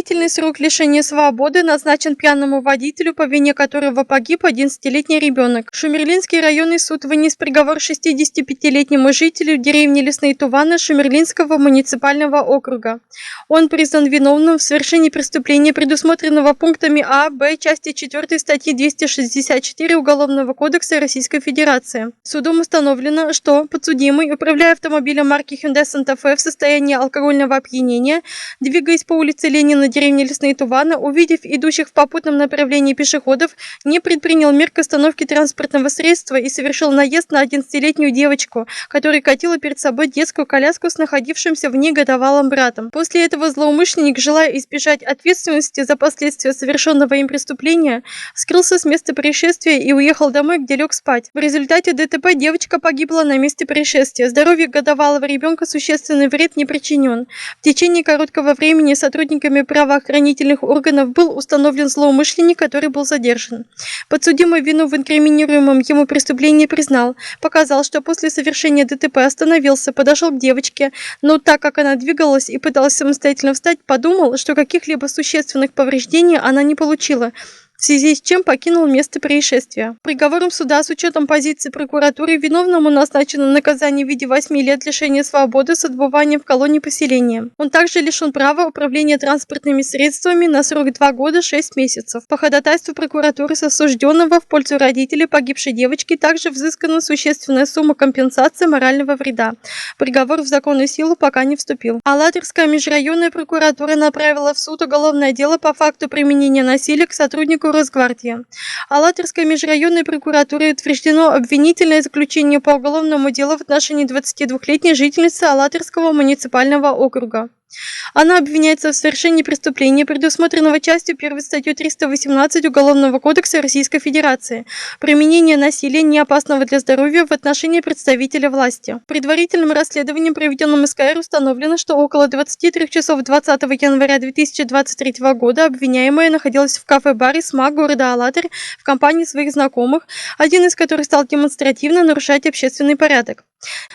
длительный срок лишения свободы назначен пьяному водителю, по вине которого погиб 11-летний ребенок. Шумерлинский районный суд вынес приговор 65-летнему жителю деревни Лесные Туваны Шумерлинского муниципального округа. Он признан виновным в совершении преступления, предусмотренного пунктами А, Б части 4 статьи 264 Уголовного кодекса Российской Федерации. Судом установлено, что подсудимый, управляя автомобилем марки Hyundai Santa Fe в состоянии алкогольного опьянения, двигаясь по улице Ленина, деревни Лесные Туваны, увидев идущих в попутном направлении пешеходов, не предпринял мер к остановке транспортного средства и совершил наезд на 11-летнюю девочку, которая катила перед собой детскую коляску с находившимся в ней годовалым братом. После этого злоумышленник, желая избежать ответственности за последствия совершенного им преступления, скрылся с места происшествия и уехал домой, где лег спать. В результате ДТП девочка погибла на месте происшествия. Здоровью годовалого ребенка существенный вред не причинен. В течение короткого времени сотрудниками правоохранительных органов был установлен злоумышленник, который был задержан. Подсудимый вину в инкриминируемом ему преступлении признал, показал, что после совершения ДТП остановился, подошел к девочке, но так как она двигалась и пыталась самостоятельно встать, подумал, что каких-либо существенных повреждений она не получила, в связи с чем покинул место происшествия. Приговором суда с учетом позиции прокуратуры виновному назначено наказание в виде 8 лет лишения свободы с отбыванием в колонии поселения. Он также лишен права управления транспортными средствами на срок 2 года 6 месяцев. По ходатайству прокуратуры с осужденного в пользу родителей погибшей девочки также взыскана существенная сумма компенсации морального вреда. Приговор в законную силу пока не вступил. Алатырская межрайонная прокуратура направила в суд уголовное дело по факту применения насилия к сотруднику Росгвардии. Алатырской межрайонной прокуратурой утверждено обвинительное заключение по уголовному делу в отношении 22-летней жительницы Алатырского муниципального округа. Она обвиняется в совершении преступления, предусмотренного частью 1 статьей 318 Уголовного кодекса Российской Федерации, применение насилия, не опасного для здоровья, в отношении представителя власти. Предварительным расследованием, проведенным СКР, установлено, что около 23 часов 20 января 2023 года обвиняемая находилась в кафе-баре «СМАК» города Алатырь в компании своих знакомых, один из которых стал демонстративно нарушать общественный порядок.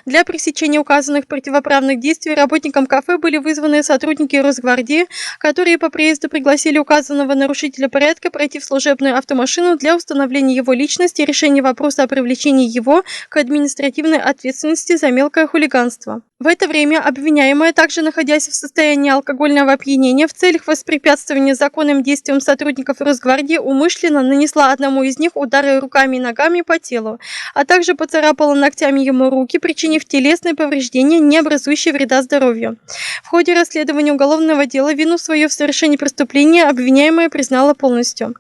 Для пресечения указанных противоправных действий работникам кафе были вызваны сотрудники Росгвардии, которые по приезду пригласили указанного нарушителя порядка пройти в служебную автомашину для установления его личности и решения вопроса о привлечении его к административной ответственности за мелкое хулиганство. В это время обвиняемая, также находясь в состоянии алкогольного опьянения, в целях воспрепятствования законным действиям сотрудников Росгвардии умышленно нанесла одному из них удары руками и ногами по телу, а также поцарапала ногтями ему руки, причинив телесные повреждения, не образующие вреда здоровью. В ходе расследования уголовного дела вину свою в совершении преступления обвиняемая признала полностью.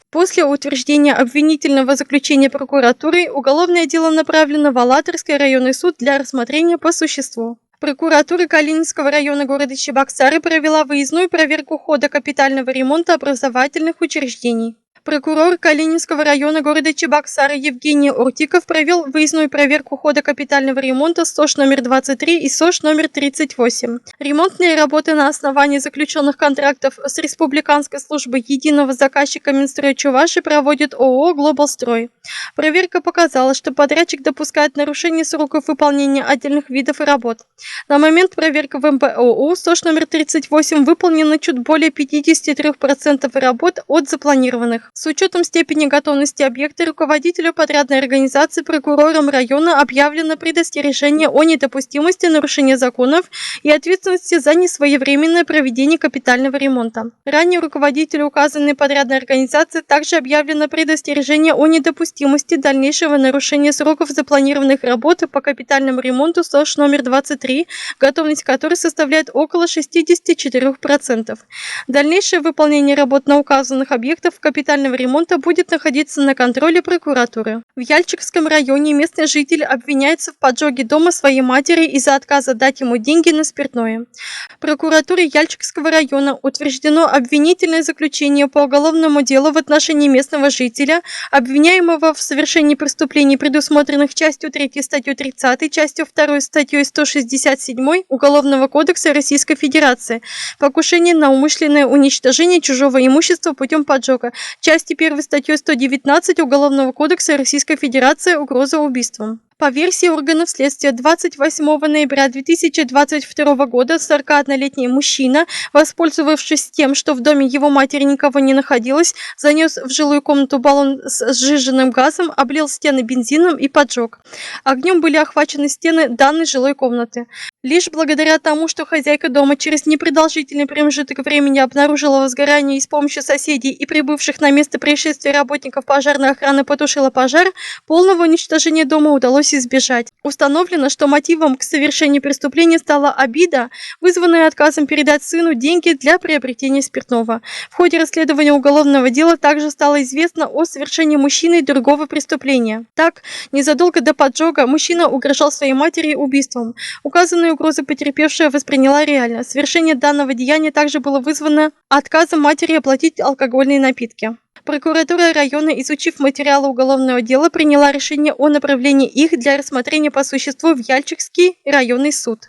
После утверждения обвинительного заключения прокуратурой уголовное дело направлено в Алатырский районный суд для рассмотрения по существу. Прокуратура Калининского района города Чебоксары провела выездную проверку хода капитального ремонта образовательных учреждений. Прокурор Калининского района города Чебоксары Евгений Уртиков провел выездную проверку хода капитального ремонта СОЖ номер 23 и СОЖ номер 38. Ремонтные работы на основании заключенных контрактов с Республиканской службой единого заказчика Минстрой Чувашии проводит ООО «Глобалстрой». Проверка показала, что подрядчик допускает нарушение сроков выполнения отдельных видов работ. На момент проверки в МПОУ СОЖ номер 38 выполнено чуть более 53% работ от запланированных. С учетом степени готовности объекта руководителю подрядной организации прокурором района объявлено предостережение о недопустимости нарушения законов и ответственности за несвоевременное проведение капитального ремонта. Ранее руководителю указанной подрядной организации также объявлено предостережение о недопустимости дальнейшего нарушения сроков запланированных работ по капитальному ремонту СОЖ номер 23, готовность которой составляет около 64%. Дальнейшее выполнение работ на указанных объектах капитального ремонта будет находиться на контроле прокуратуры. В Яльчикском районе местный житель обвиняется в поджоге дома своей матери из-за отказа дать ему деньги на спиртное. Прокуратуре Яльчикского района утверждено обвинительное заключение по уголовному делу в отношении местного жителя, обвиняемого в совершении преступлений, предусмотренных частью 3 статьей 30, частью 2 статьей 167 Уголовного кодекса Российской Федерации, покушение на умышленное уничтожение чужого имущества путем поджога, части 1 статьей 119 Уголовного кодекса Российской Федерации угроза убийством. По версии органов следствия, 28 ноября 2022 года 41-летний мужчина, воспользовавшись тем, что в доме его матери никого не находилось, занес в жилую комнату баллон с сжиженным газом, облил стены бензином и поджег. Огнем были охвачены стены данной жилой комнаты. Лишь благодаря тому, что хозяйка дома через непродолжительный промежуток времени обнаружила возгорание и с помощью соседей и прибывших на место происшествия работников пожарной охраны потушила пожар, полного уничтожения дома удалось избежать. Установлено, что мотивом к совершению преступления стала обида, вызванная отказом передать сыну деньги для приобретения спиртного. В ходе расследования уголовного дела также стало известно о совершении мужчиной другого преступления. Так, незадолго до поджога мужчина угрожал своей матери убийством. Указанные угрозы потерпевшая восприняла реально. Совершение данного деяния также было вызвано отказом матери оплатить алкогольные напитки. Прокуратура района, изучив материалы уголовного дела, приняла решение о направлении их для рассмотрения по существу в Яльчикский районный суд.